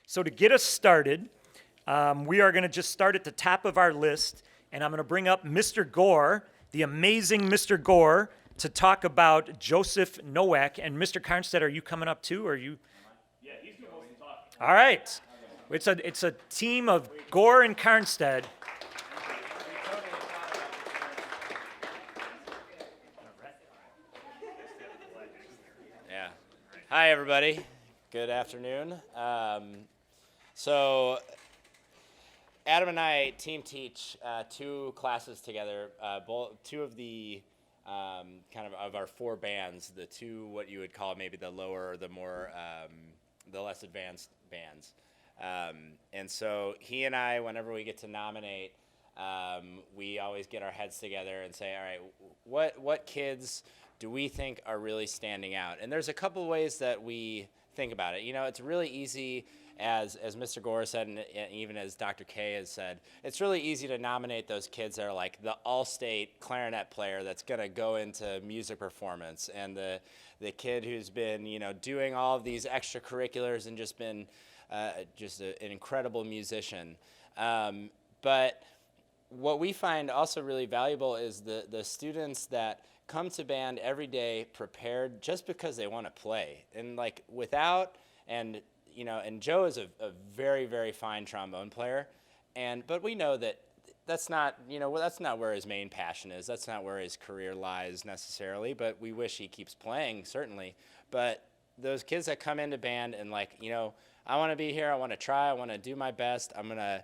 So to get us started, we are going to just start at the top of our list, and I'm going to bring up Mr. Gore, the amazing Mr. Gore, to talk about Joseph Nowak. And Mr. Karnstead, are you coming up too, or are you? Yeah, he's doing most of the talking. All right. It's a team of Gore and Karnstead. Yeah. Hi, everybody. Good afternoon. So Adam and I team teach two classes together, two of the kind of our four bands, the two what you would call maybe the lower or the more, the less advanced bands. And so he and I, whenever we get to nominate, we always get our heads together and say, all right, what kids do we think are really standing out? And there's a couple ways that we think about it. You know, it's really easy, as Mr. Gore said, and even as Dr. K has said, it's really easy to nominate those kids that are like the all-state clarinet player that's going to go into music performance, and the kid who's been, you know, doing all of these extracurriculars and just been just an incredible musician. But what we find also really valuable is the students that come to band every day prepared just because they want to play, and like without, and you know, and Joe is a very, very fine trombone player, but we know that that's not, you know, that's not where his main passion is. That's not where his career lies necessarily, but we wish he keeps playing, certainly. But those kids that come into band and like, you know, I want to be here, I want to try, I want to do my best, I'm going to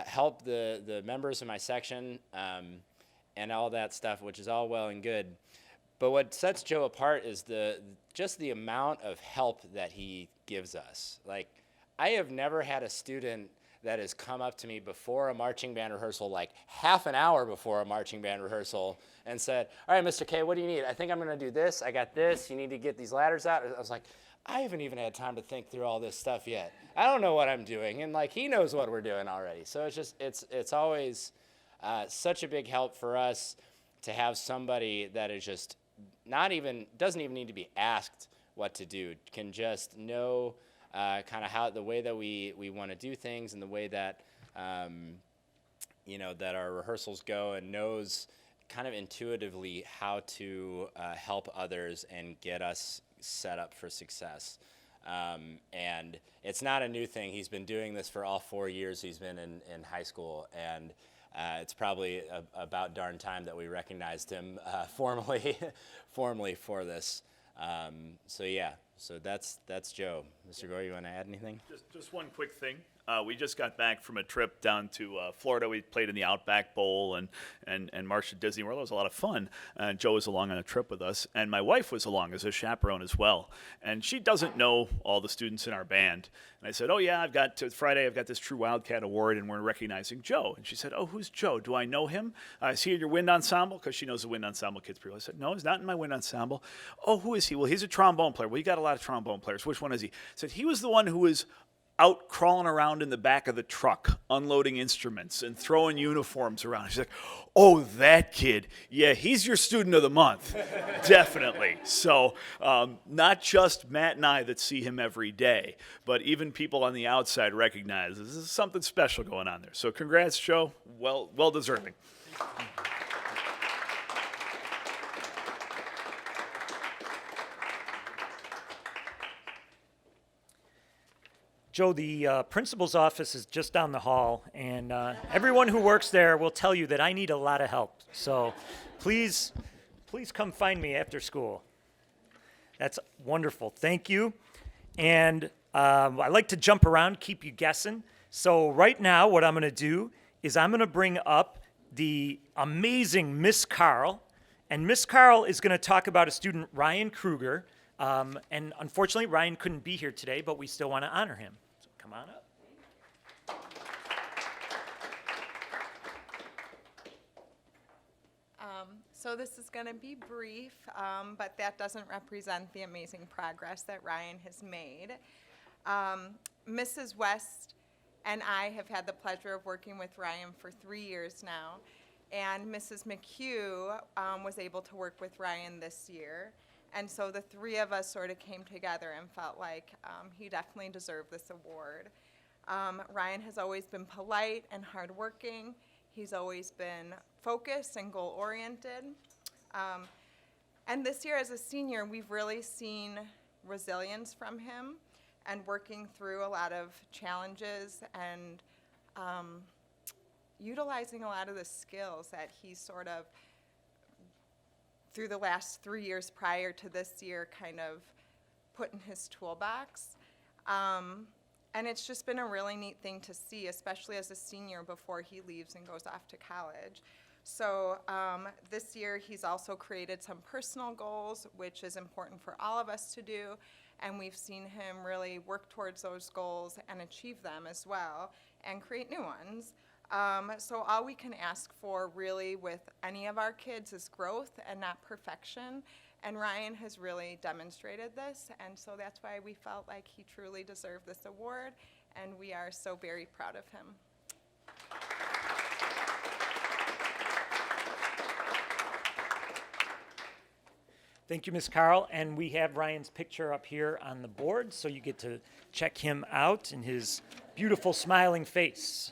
help the members of my section, and all that stuff, which is all well and good. But what sets Joe apart is just the amount of help that he gives us. Like, I have never had a student that has come up to me before a marching band rehearsal, like half an hour before a marching band rehearsal, and said, all right, Mr. K, what do you need? I think I'm going to do this. I got this. You need to get these ladders out. I was like, I haven't even had time to think through all this stuff yet. I don't know what I'm doing. And like, he knows what we're doing already. So it's just, it's always such a big help for us to have somebody that is just doesn't even need to be asked what to do, can just know kind of how the way that we want to do things, and the way that you know, that our rehearsals go, and knows kind of intuitively how to help others and get us set up for success. And it's not a new thing. He's been doing this for all 4 years he's been in high school, and it's probably about darn time that we recognized him formally for this. So yeah, so that's Joe. Mr. Gore, you want to add anything? Just one quick thing. We just got back from a trip down to Florida. We played in the Outback Bowl and marched at Disney World. It was a lot of fun. Joe was along on a trip with us, and my wife was along as a chaperone as well. And she doesn't know all the students in our band. And I said, oh yeah, Friday I've got this True Wildcat Award, and we're recognizing Joe. And she said, oh, who's Joe? Do I know him? Is he in your wind ensemble? Because she knows the wind ensemble kids pretty well. I said, no, he's not in my wind ensemble. Oh, who is he? Well, he's a trombone player. Well, you got a lot of trombone players. Which one is he? I said, he was the one who was out crawling around in the back of the truck, unloading instruments and throwing uniforms around. She's like, oh, that kid. Yeah, he's your student of the month. Definitely. So not just Matt and I that see him every day, but even people on the outside recognize this is something special going on there. So congrats, Joe. Well deserving. Joe, the principal's office is just down the hall, and everyone who works there will tell you that I need a lot of help. So please come find me after school. That's wonderful. Thank you. And I like to jump around, keep you guessing. So right now what I'm going to do is I'm going to bring up the amazing Miss Carl. And Miss Carl is going to talk about a student, Ryan Kruger. And unfortunately, Ryan couldn't be here today, but we still want to honor him. So come on up. So this is going to be brief, but that doesn't represent the amazing progress that Ryan has made. Mrs. West and I have had the pleasure of working with Ryan for 3 years now, and Mrs. McHugh was able to work with Ryan this year. And so the three of us sort of came together and felt like he definitely deserved this award. Ryan has always been polite and hardworking. He's always been focused and goal-oriented. And this year as a senior, we've really seen resilience from him and working through a lot of challenges and utilizing a lot of the skills that he sort of, through the last 3 years prior to this year, kind of put in his toolbox. And it's just been a really neat thing to see, especially as a senior before he leaves and goes off to college. So this year he's also created some personal goals, which is important for all of us to do. And we've seen him really work towards those goals and achieve them as well and create new ones. So all we can ask for really with any of our kids is growth and not perfection. And Ryan has really demonstrated this, and so that's why we felt like he truly deserved this award, and we are so very proud of him. Thank you, Ms. Carl. And we have Ryan's picture up here on the board, so you get to check him out and his beautiful smiling face.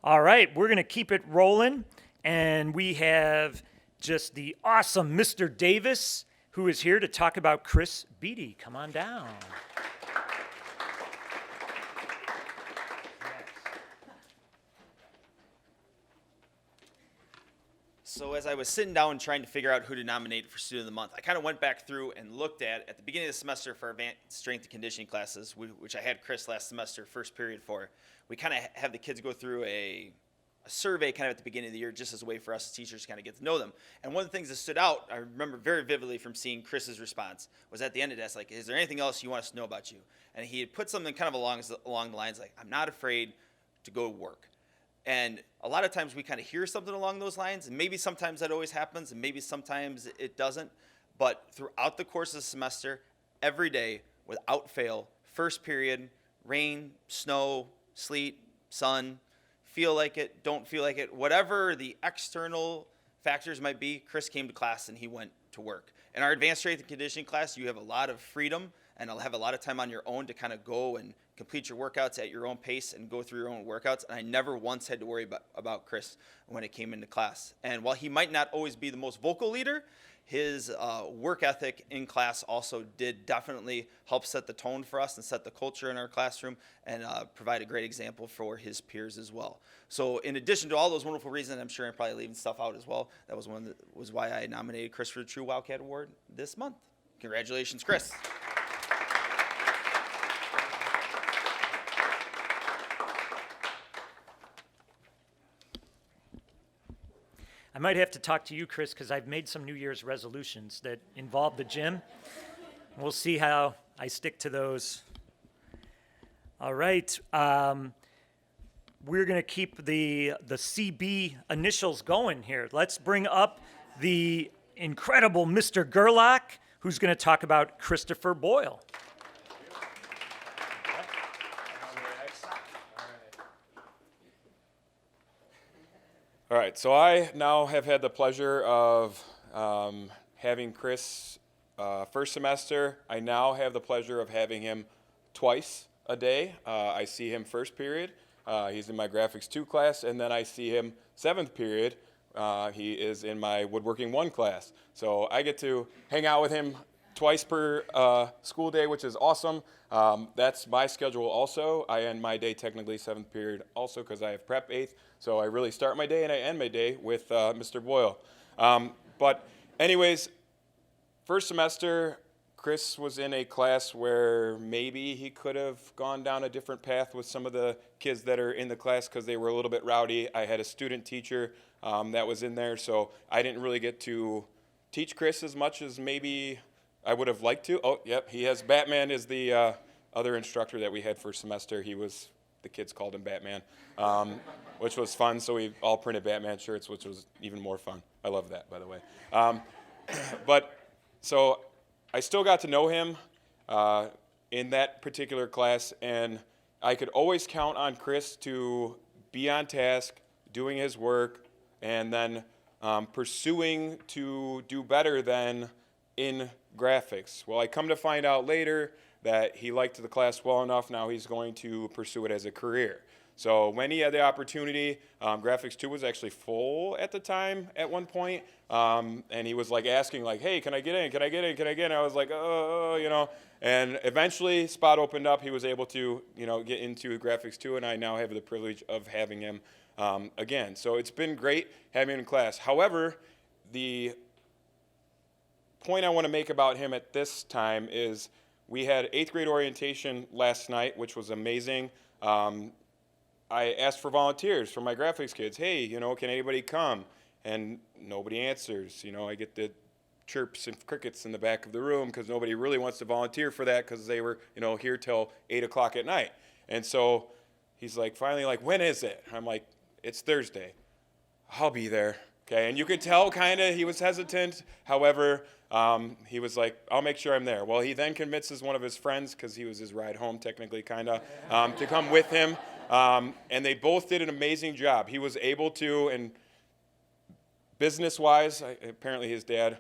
All right, we're going to keep it rolling, and we have just the awesome Mr. Davis, who is here to talk about Chris Beattie. Come on down. So as I was sitting down trying to figure out who to nominate for Student of the Month, I kind of went back through and looked at the beginning of the semester for advanced strength and conditioning classes, which I had Chris last semester, first period for. We kind of have the kids go through a survey kind of at the beginning of the year just as a way for us as teachers to kind of get to know them. And one of the things that stood out, I remember very vividly from seeing Chris's response, was at the end of that, like, is there anything else you want us to know about you? And he had put something kind of along the lines like, I'm not afraid to go to work. And a lot of times we kind of hear something along those lines, and maybe sometimes that always happens, and maybe sometimes it doesn't. But throughout the course of the semester, every day, without fail, first period, rain, snow, sleet, sun, feel like it, don't feel like it, whatever the external factors might be, Chris came to class and he went to work. In our advanced strength and conditioning class, you have a lot of freedom and I'll have a lot of time on your own to kind of go and complete your workouts at your own pace and go through your own workouts. And I never once had to worry about Chris when it came into class. And while he might not always be the most vocal leader, his work ethic in class also did definitely help set the tone for us and set the culture in our classroom and provide a great example for his peers as well. So in addition to all those wonderful reasons, I'm sure I'm probably leaving stuff out as well. That was why I nominated Chris for the True Wildcat Award this month. Congratulations, Chris. I might have to talk to you, Chris, because I've made some New Year's resolutions that involve the gym. We'll see how I stick to those. All right. We're going to keep the CB initials going here. Let's bring up the incredible Mr. Gerlach, who's going to talk about Christopher Boyle. All right, so I now have had the pleasure of having Chris first semester. I now have the pleasure of having him twice a day. I see him first period. He's in my graphics 2 class, and then I see him 7th period. He is in my woodworking 1 class. So I get to hang out with him twice per school day, which is awesome. That's my schedule also. I end my day technically 7th period also because I have prep 8th. So I really start my day and I end my day with Mr. Boyle. But anyways, first semester, Chris was in a class where maybe he could have gone down a different path with some of the kids that are in the class because they were a little bit rowdy. I had a student teacher that was in there, so I didn't really get to teach Chris as much as maybe I would have liked to. Oh, yep, he has Batman is the other instructor that we had first semester. The kids called him Batman, which was fun. So we all printed Batman shirts, which was even more fun. I love that, by the way. But so I still got to know him in that particular class, and I could always count on Chris to be on task, doing his work, and then pursuing to do better than in graphics. Well, I come to find out later that he liked the class well enough, now he's going to pursue it as a career. So when he had the opportunity, Graphics 2 was actually full at the time at one point, and he was like asking like, hey, can I get in, can I get in, can I get in? I was like, and eventually spot opened up. He was able to, get into Graphics 2, and I now have the privilege of having him again. So it's been great having him in class. However, the point I want to make about him at this time is we had 8th grade orientation last night, which was amazing. I asked for volunteers for my graphics kids. Hey, can anybody come? And nobody answers. I get the chirps and crickets in the back of the room because nobody really wants to volunteer for that because they were, here till 8 o'clock at night. And so he's like, finally, like, when is it? I'm like, it's Thursday. I'll be there. Okay, and you could tell kind of he was hesitant. However, he was like, I'll make sure I'm there. Well, he then convinces one of his friends, because he was his ride home technically kind of, to come with him. And they both did an amazing job. He was able to, and business-wise, apparently his dad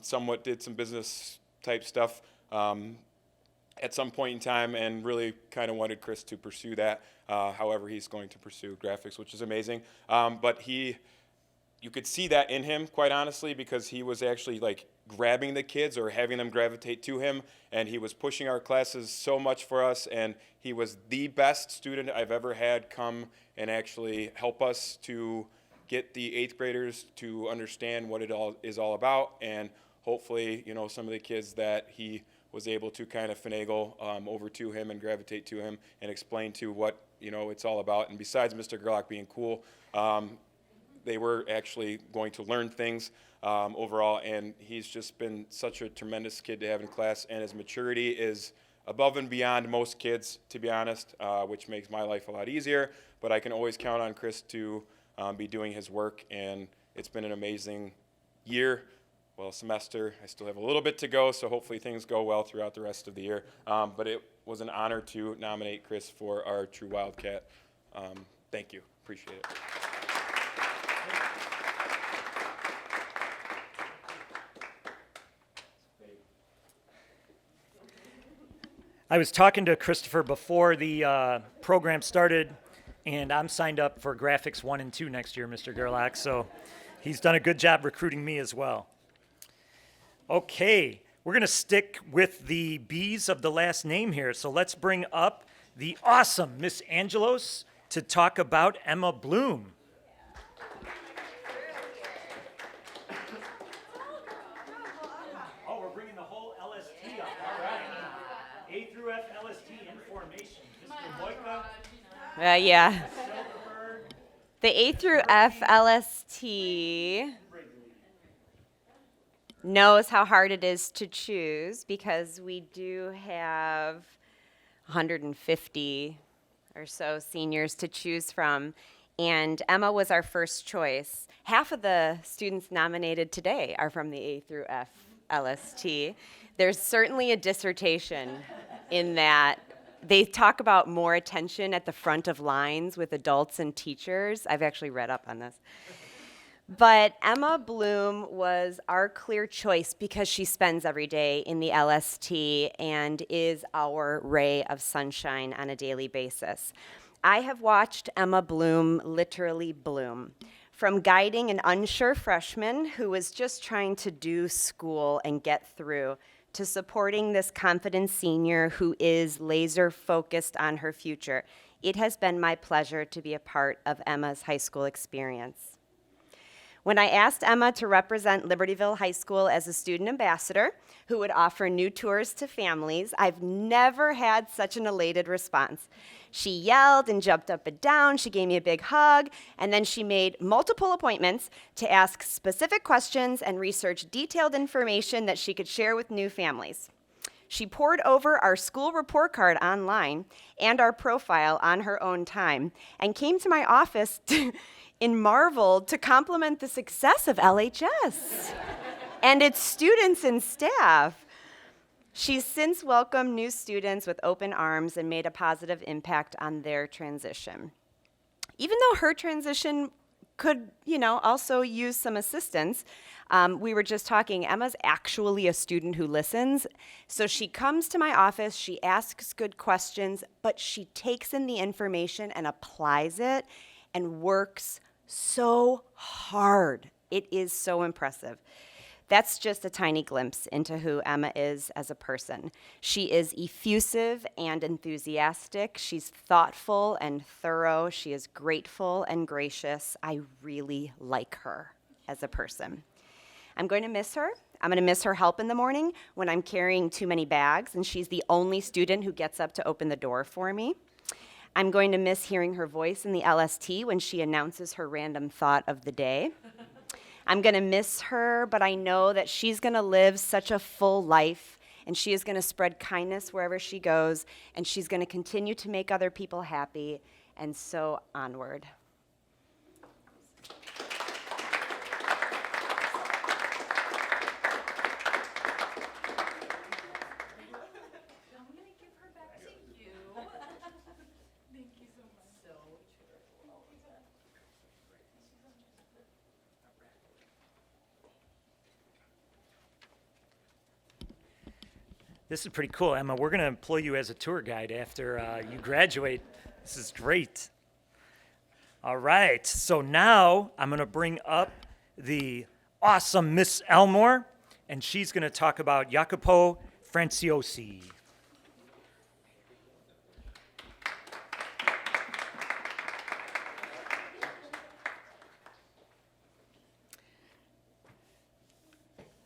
somewhat did some business-type stuff at some point in time and really kind of wanted Chris to pursue that. However, he's going to pursue graphics, which is amazing. But you could see that in him, quite honestly, because he was actually like grabbing the kids or having them gravitate to him, and he was pushing our classes so much for us, and he was the best student I've ever had come and actually help us to get the 8th graders to understand what it all is all about, and hopefully, some of the kids that he was able to kind of finagle over to him and gravitate to him and explain to what, it's all about. And besides Mr. Gerlach being cool, they were actually going to learn things overall, and he's just been such a tremendous kid to have in class, and his maturity is above and beyond most kids, to be honest, which makes my life a lot easier, but I can always count on Chris to be doing his work, and it's been an amazing year, semester. I still have a little bit to go, so hopefully things go well throughout the rest of the year, but it was an honor to nominate Chris for our True Wildcat. Thank you. Appreciate it. I was talking to Christopher before the program started, and I'm signed up for Graphics 1 and 2 next year, Mr. Gerlach, so he's done a good job recruiting me as well. Okay, we're going to stick with the B's of the last name here, so let's bring up the awesome Miss Angelos to talk about Emma Bloom. Oh, we're bringing the whole LST up, all right. A through F LST in formation. Mr. Boyka. Yeah. The A through F LST knows how hard it is to choose because we do have 150 or so seniors to choose from, and Emma was our first choice. Half of the students nominated today are from the A through F LST. There's certainly a dissertation in that. They talk about more attention at the front of lines with adults and teachers. I've actually read up on this. But Emma Bloom was our clear choice because she spends every day in the LST and is our ray of sunshine on a daily basis. I have watched Emma Bloom literally bloom. From guiding an unsure freshman who was just trying to do school and get through, to supporting this confident senior who is laser focused on her future. It has been my pleasure to be a part of Emma's high school experience. When I asked Emma to represent Libertyville High School as a student ambassador who would offer new tours to families, I've never had such an elated response. She yelled and jumped up and down, she gave me a big hug, and then she made multiple appointments to ask specific questions and research detailed information that she could share with new families. She poured over our school report card online and our profile on her own time and came to my office in marvel to compliment the success of LHS and its students and staff. She's since welcomed new students with open arms and made a positive impact on their transition. Even though her transition could, also use some assistance. We were just talking, Emma's actually a student who listens. So she comes to my office, she asks good questions, but she takes in the information and applies it and works so hard. It is so impressive. That's just a tiny glimpse into who Emma is as a person. She is effusive and enthusiastic. She's thoughtful and thorough. She is grateful and gracious. I really like her as a person. I'm going to miss her. I'm going to miss her help in the morning when I'm carrying too many bags, and she's the only student who gets up to open the door for me. I'm going to miss hearing her voice in the LST when she announces her random thought of the day. I'm going to miss her, but I know that she's going to live such a full life, and she is going to spread kindness wherever she goes, and she's going to continue to make other people happy, and so onward. This is pretty cool, Emma. We're going to employ you as a tour guide after you graduate. This is great. All right, so now I'm going to bring up the awesome Miss Elmore, and she's going to talk about Jacopo Franciosi.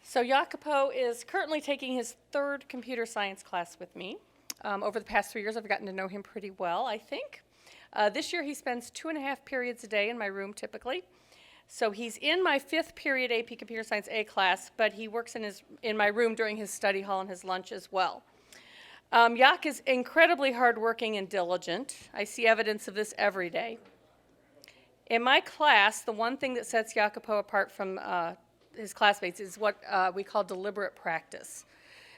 So Jacopo is currently taking his third computer science class with me. Over the past 3 years, I've gotten to know him pretty well, I think. This year, he spends 2.5 periods a day in my room, typically. So he's in my 5th period AP Computer Science A class, but he works in my room during his study hall and his lunch as well. Jac is incredibly hardworking and diligent. I see evidence of this every day. In my class, the one thing that sets Jacopo apart from his classmates is what we call deliberate practice.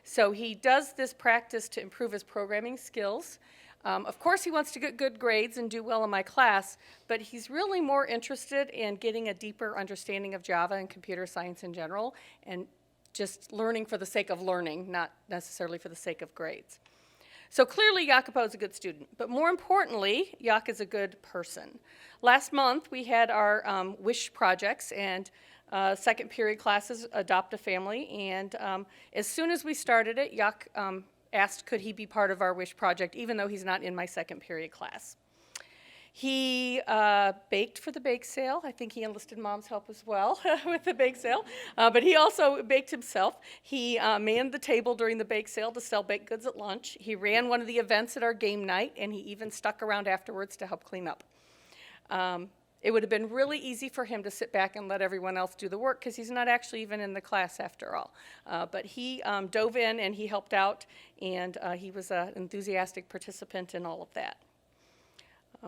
So he does this practice to improve his programming skills. Of course, he wants to get good grades and do well in my class, but he's really more interested in getting a deeper understanding of Java and computer science in general, and just learning for the sake of learning, not necessarily for the sake of grades. So clearly, Jacopo is a good student, but more importantly, Jac is a good person. Last month, we had our WISH projects, and second period classes, Adopt a Family, and as soon as we started it, Jac asked could he be part of our WISH project, even though he's not in my second period class. He baked for the bake sale. I think he enlisted Mom's help as well with the bake sale, but he also baked himself. He manned the table during the bake sale to sell baked goods at lunch. He ran one of the events at our game night, and he even stuck around afterwards to help clean up. It would have been really easy for him to sit back and let everyone else do the work because he's not actually even in the class after all. But he dove in and he helped out, and he was an enthusiastic participant in all of that.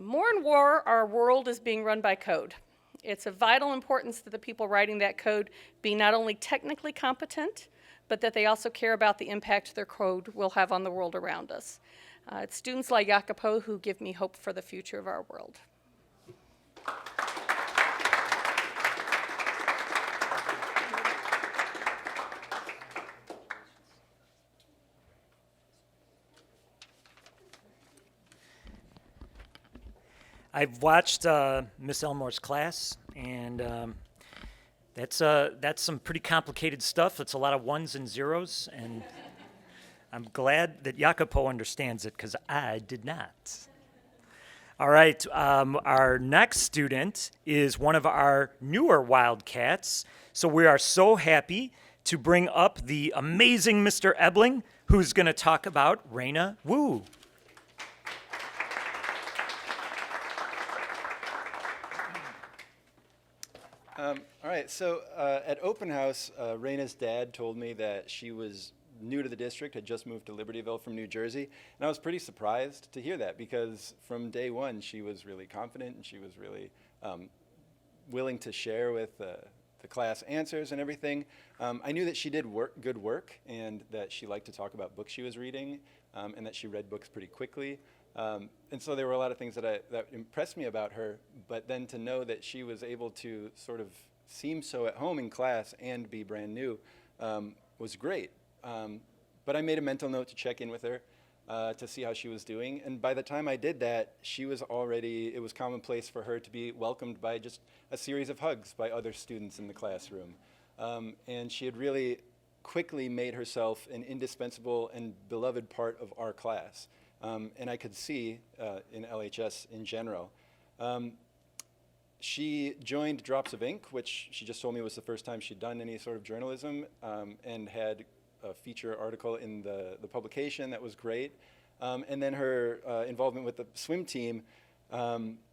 More and more, our world is being run by code. It's of vital importance that the people writing that code be not only technically competent, but that they also care about the impact their code will have on the world around us. It's students like Jacopo who give me hope for the future of our world. I've watched Miss Elmore's class, and that's some pretty complicated stuff. It's a lot of ones and zeros, and I'm glad that Jacopo understands it because I did not. All right, our next student is one of our newer Wildcats, so we are so happy to bring up the amazing Mr. Ebling, who's going to talk about Reyna Wu. All right, so at open house, Reyna's dad told me that she was new to the district, had just moved to Libertyville from New Jersey, and I was pretty surprised to hear that because from day one she was really confident and she was really willing to share with the class answers and everything. I knew that she did good work and that she liked to talk about books she was reading and that she read books pretty quickly. And so there were a lot of things that impressed me about her, but then to know that she was able to sort of seem so at home in class and be brand new was great. But I made a mental note to check in with her to see how she was doing. And by the time I did that, she was already, it was commonplace for her to be welcomed by just a series of hugs by other students in the classroom. And she had really quickly made herself an indispensable and beloved part of our class. And I could see in LHS in general. She joined Drops of Ink, which she just told me was the first time she'd done any sort of journalism, and had a feature article in the publication that was great. And then her involvement with the swim team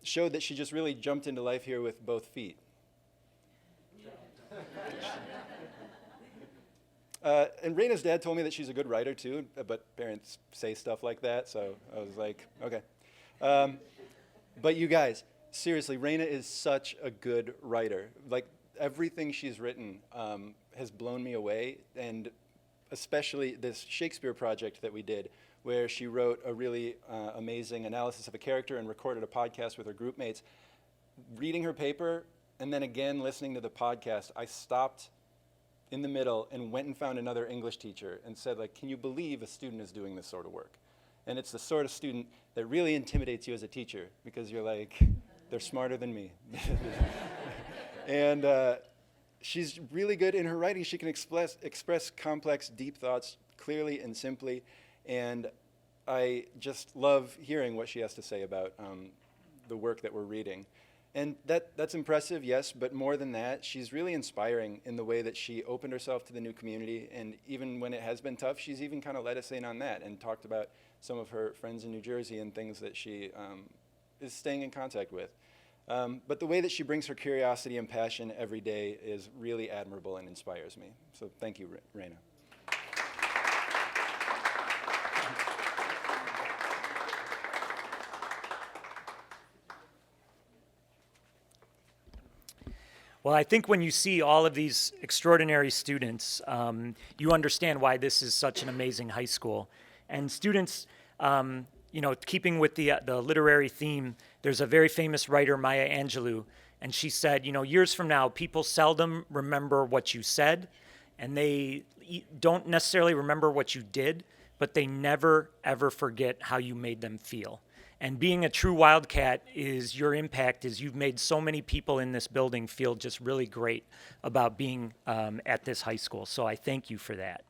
showed that she just really jumped into life here with both feet. And Reyna's dad told me that she's a good writer too, but parents say stuff like that, so I was like, okay. But you guys, seriously, Reyna is such a good writer. Like, everything she's written has blown me away, and especially this Shakespeare project that we did, where she wrote a really amazing analysis of a character and recorded a podcast with her group mates. Reading her paper and then again listening to the podcast, I stopped in the middle and went and found another English teacher and said, like, can you believe a student is doing this sort of work? And it's the sort of student that really intimidates you as a teacher, because you're like, they're smarter than me. And she's really good in her writing. She can express complex, deep thoughts clearly and simply. And I just love hearing what she has to say about the work that we're reading. And that's impressive, yes, but more than that, she's really inspiring in the way that she opened herself to the new community. And even when it has been tough, she's even kind of let us in on that and talked about some of her friends in New Jersey and things that she is staying in contact with. But the way that she brings her curiosity and passion every day is really admirable and inspires me. So thank you, Reyna. Well, I think when you see all of these extraordinary students, you understand why this is such an amazing high school. And students, you know, keeping with the literary theme, there's a very famous writer, Maya Angelou, and she said, you know, years from now, people seldom remember what you said, and they don't necessarily remember what you did, but they never, ever forget how you made them feel. And being a true Wildcat is your impact is you've made so many people in this building feel just really great about being at this high school. So I thank you for that.